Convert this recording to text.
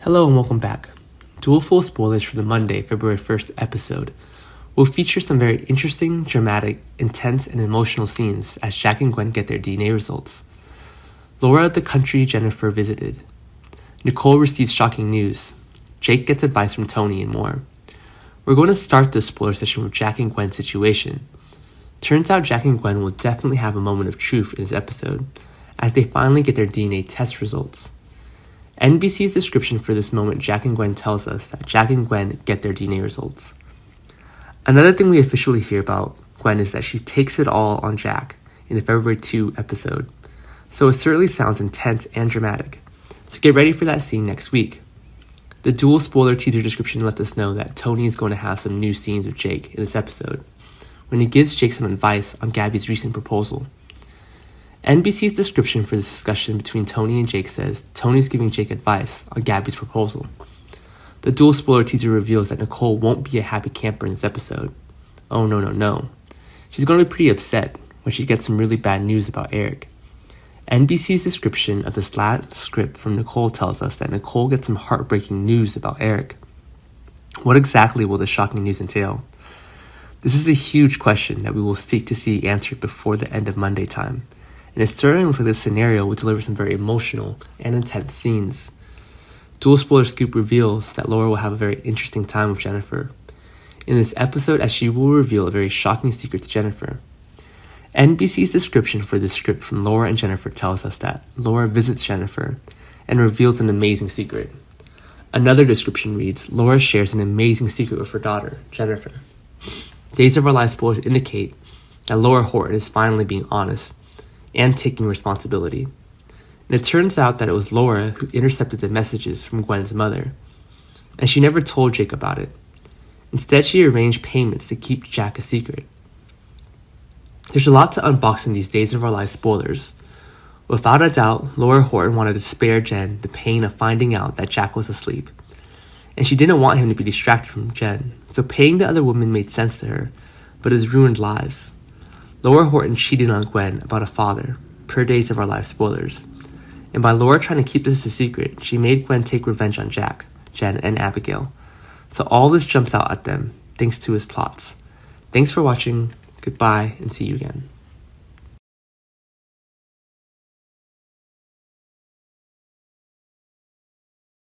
Hello and welcome back. DOOL full spoilers for the Monday, February 1st episode will feature some very interesting, dramatic, intense, and emotional scenes as Jack and Gwen get their DNA results. Laura at the country Jennifer visited. Nicole receives shocking news. Jake gets advice from Tony and more. We're going to start this spoiler session with Jack and Gwen's situation. Turns out Jack and Gwen will definitely have a moment of truth in this episode as they finally get their DNA test results. NBC's description for this moment, Jack and Gwen, tells us that Jack and Gwen get their DNA results. Another thing we officially hear about Gwen is that she takes it all on Jack in the February 2 episode. So it certainly sounds intense and dramatic. So get ready for that scene next week. The DOOL spoiler teaser description lets us know that Tony is going to have some new scenes with Jake in this episode, when he gives Jake some advice on Gabby's recent proposal. NBC's description for this discussion between Tony and Jake says Tony's giving Jake advice on Gabby's proposal. The DOOL spoiler teaser reveals that Nicole won't be a happy camper in this episode. Oh no. She's going to be pretty upset when she gets some really bad news about Eric. NBC's description of this last script from Nicole tells us that Nicole gets some heartbreaking news about Eric. What exactly will this shocking news entail? This is a huge question that we will seek to see answered before the end of Monday time. And it certainly looks like this scenario will deliver some very emotional and intense scenes. DOOL spoiler scoop reveals that Laura will have a very interesting time with Jennifer in this episode, as she will reveal a very shocking secret to Jennifer. NBC's description for this script from Laura and Jennifer tells us that Laura visits Jennifer and reveals an amazing secret. Another description reads, Laura shares an amazing secret with her daughter, Jennifer. Days of Our Lives spoilers indicate that Laura Horton is finally being honest and taking responsibility. And it turns out that it was Laura who intercepted the messages from Gwen's mother, and she never told Jake about it. Instead, she arranged payments to keep Jack a secret. There's a lot to unbox in these Days of Our Lives spoilers. Without a doubt, Laura Horton wanted to spare Jen the pain of finding out that Jack was asleep, and she didn't want him to be distracted from Jen, so paying the other woman made sense to her, but it's ruined lives. Laura Horton cheated on Gwen about a father, per Days of Our Lives spoilers. And by Laura trying to keep this a secret, she made Gwen take revenge on Jack, Jen, and Abigail. So all this jumps out at them, thanks to his plots. Thanks for watching, goodbye, and see you again.